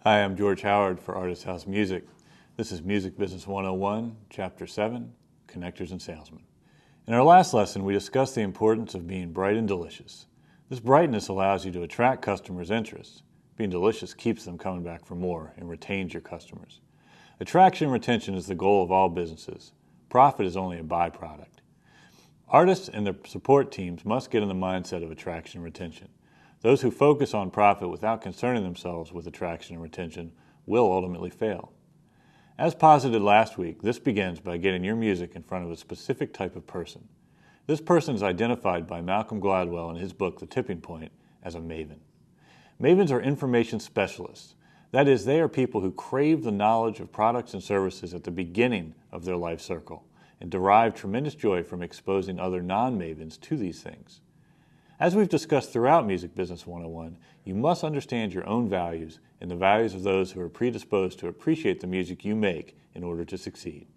Hi, I'm George Howard for Artist House Music. This is Music Business 101, Chapter 7, Connectors and Salesmen. In our last lesson, we discussed the importance of being bright and delicious. This brightness allows you to attract customers' interest. Being delicious keeps them coming back for more and retains your customers. Attraction and retention is the goal of all businesses. Profit is only a byproduct. Artists and their support teams must get in the mindset of attraction and retention. Those who focus on profit without concerning themselves with attraction and retention will ultimately fail. As posited last week, this begins by getting your music in front of a specific type of person. This person is identified by Malcolm Gladwell in his book, The Tipping Point, as a maven. Mavens are information specialists. That is, they are people who crave the knowledge of products and services at the beginning of their life circle and derive tremendous joy from exposing other non-mavens to these things. As we've discussed throughout Music Business 101, you must understand your own values and the values of those who are predisposed to appreciate the music you make in order to succeed.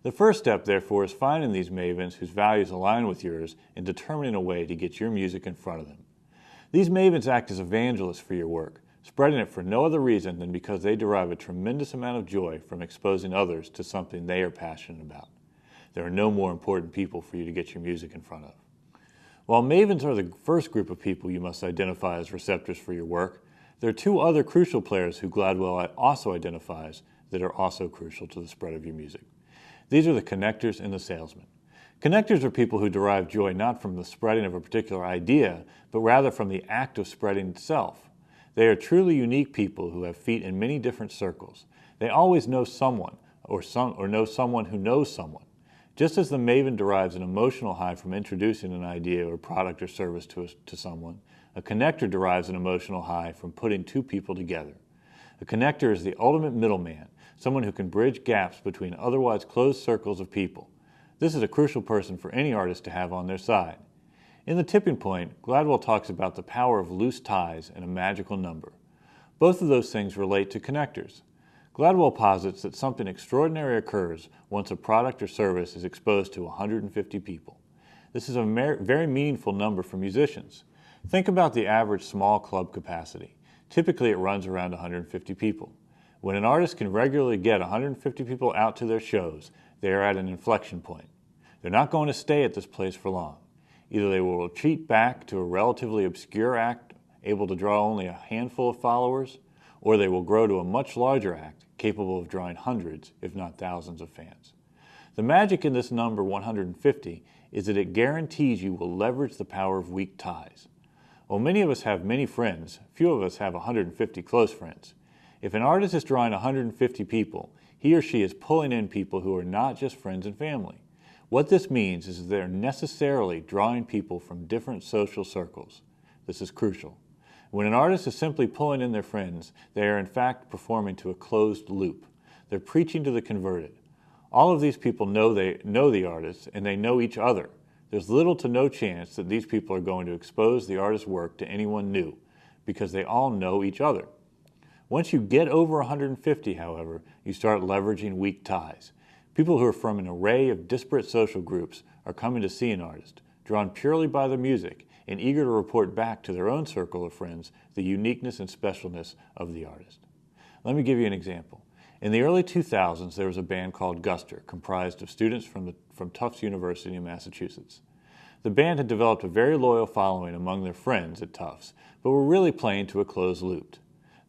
The first step, therefore, is finding these mavens whose values align with yours and determining a way to get your music in front of them. These mavens act as evangelists for your work, spreading it for no other reason than because they derive a tremendous amount of joy from exposing others to something they are passionate about. There are no more important people for you to get your music in front of. While mavens are the first group of people you must identify as receptors for your work, there are two other crucial players who Gladwell also identifies that are also crucial to the spread of your music. These are the connectors and the salesmen. Connectors are people who derive joy not from the spreading of a particular idea, but rather from the act of spreading itself. They are truly unique people who have feet in many different circles. They always know someone, or know someone who knows someone. Just as the maven derives an emotional high from introducing an idea or product or service to someone, a connector derives an emotional high from putting two people together. A connector is the ultimate middleman, someone who can bridge gaps between otherwise closed circles of people. This is a crucial person for any artist to have on their side. In The Tipping Point, Gladwell talks about the power of loose ties and a magical number. Both of those things relate to connectors. Gladwell posits that something extraordinary occurs once a product or service is exposed to 150 people. This is a very meaningful number for musicians. Think about the average small club capacity. Typically it runs around 150 people. When an artist can regularly get 150 people out to their shows, they are at an inflection point. They're not going to stay at this place for long. Either they will retreat back to a relatively obscure act able to draw only a handful of followers, or they will grow to a much larger act capable of drawing hundreds, if not thousands, of fans. The magic in this number 150 is that it guarantees you will leverage the power of weak ties. While many of us have many friends, few of us have 150 close friends. If an artist is drawing 150 people, he or she is pulling in people who are not just friends and family. What this means is that they're necessarily drawing people from different social circles. This is crucial. When an artist is simply pulling in their friends, they are in fact performing to a closed loop. They're preaching to the converted. All of these people know the artist, and they know each other. There's little to no chance that these people are going to expose the artist's work to anyone new, because they all know each other. Once you get over 150, however, you start leveraging weak ties. People who are from an array of disparate social groups are coming to see an artist, drawn purely by the music, and eager to report back to their own circle of friends the uniqueness and specialness of the artist. Let me give you an example. In the early 2000s, there was a band called Guster, comprised of students from Tufts University in Massachusetts. The band had developed a very loyal following among their friends at Tufts, but were really playing to a closed loop.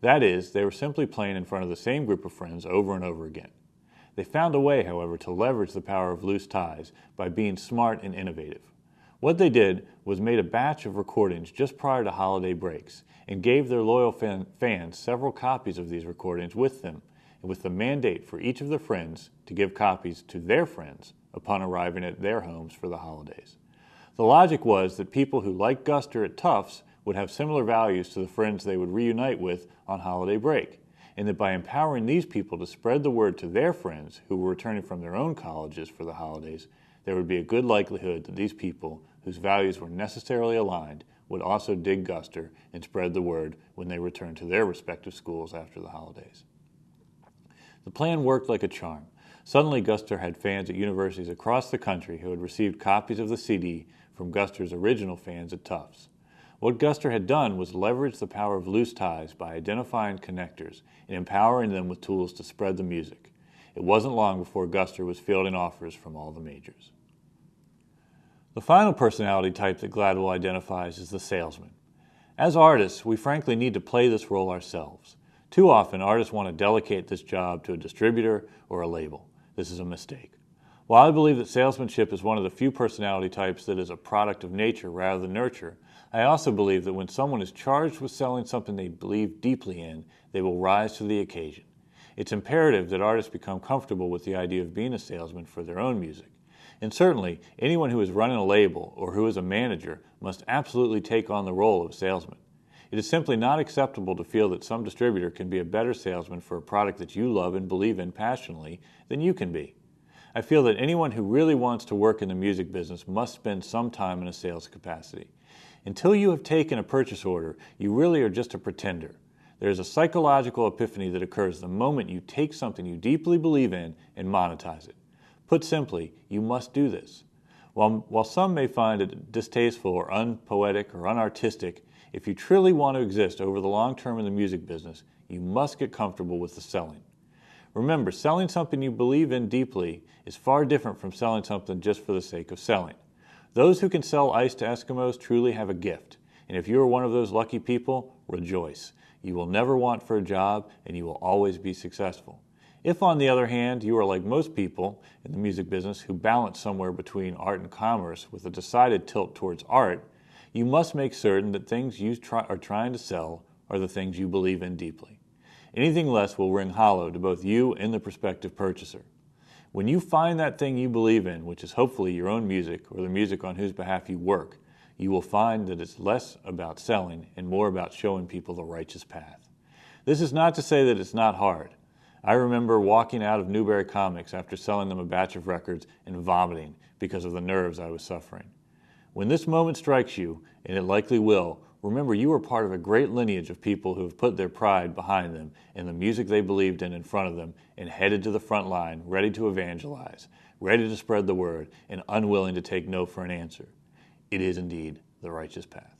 That is, they were simply playing in front of the same group of friends over and over again. They found a way, however, to leverage the power of loose ties by being smart and innovative. What they did was made a batch of recordings just prior to holiday breaks and gave their loyal fans several copies of these recordings with them, and with the mandate for each of their friends to give copies to their friends upon arriving at their homes for the holidays. The logic was that people who liked Guster at Tufts would have similar values to the friends they would reunite with on holiday break, and that by empowering these people to spread the word to their friends who were returning from their own colleges for the holidays, there would be a good likelihood that these people, whose values were necessarily aligned, would also dig Guster and spread the word when they returned to their respective schools after the holidays. The plan worked like a charm. Suddenly, Guster had fans at universities across the country who had received copies of the CD from Guster's original fans at Tufts. What Guster had done was leverage the power of loose ties by identifying connectors and empowering them with tools to spread the music. It wasn't long before Guster was fielding offers from all the majors. The final personality type that Gladwell identifies is the salesman. As artists, we frankly need to play this role ourselves. Too often, artists want to delegate this job to a distributor or a label. This is a mistake. While I believe that salesmanship is one of the few personality types that is a product of nature rather than nurture, I also believe that when someone is charged with selling something they believe deeply in, they will rise to the occasion. It's imperative that artists become comfortable with the idea of being a salesman for their own music. And certainly, anyone who is running a label or who is a manager must absolutely take on the role of salesman. It is simply not acceptable to feel that some distributor can be a better salesman for a product that you love and believe in passionately than you can be. I feel that anyone who really wants to work in the music business must spend some time in a sales capacity. Until you have taken a purchase order, you really are just a pretender. There is a psychological epiphany that occurs the moment you take something you deeply believe in and monetize it. Put simply, you must do this. While some may find it distasteful or unpoetic or unartistic, if you truly want to exist over the long term in the music business, you must get comfortable with the selling. Remember, selling something you believe in deeply is far different from selling something just for the sake of selling. Those who can sell ice to Eskimos truly have a gift, and if you are one of those lucky people, rejoice. You will never want for a job, and you will always be successful. If, on the other hand, you are like most people in the music business who balance somewhere between art and commerce with a decided tilt towards art, you must make certain that things you are trying to sell are the things you believe in deeply. Anything less will ring hollow to both you and the prospective purchaser. When you find that thing you believe in, which is hopefully your own music or the music on whose behalf you work, you will find that it's less about selling and more about showing people the righteous path. This is not to say that it's not hard. I remember walking out of Newberry Comics after selling them a batch of records and vomiting because of the nerves I was suffering. When this moment strikes you, and it likely will, remember you are part of a great lineage of people who have put their pride behind them and the music they believed in front of them and headed to the front line, ready to evangelize, ready to spread the word, and unwilling to take no for an answer. It is indeed the righteous path.